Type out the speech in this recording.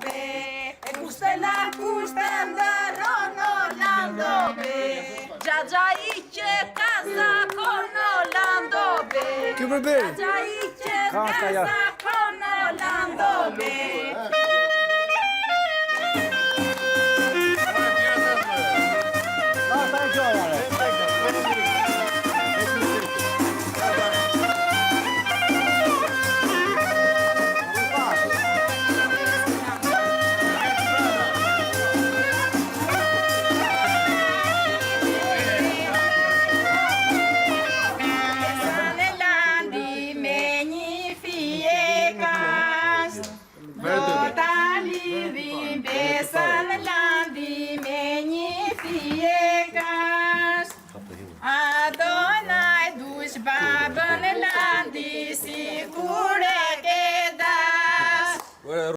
be, e kushtenda Rolando be, Xhaxha i që ka zakon Rolando be, Xhaxha i që ka zakon Rolando be. Besën landi me një fjekas, Adonaj dush babën landi si kur e ke dash.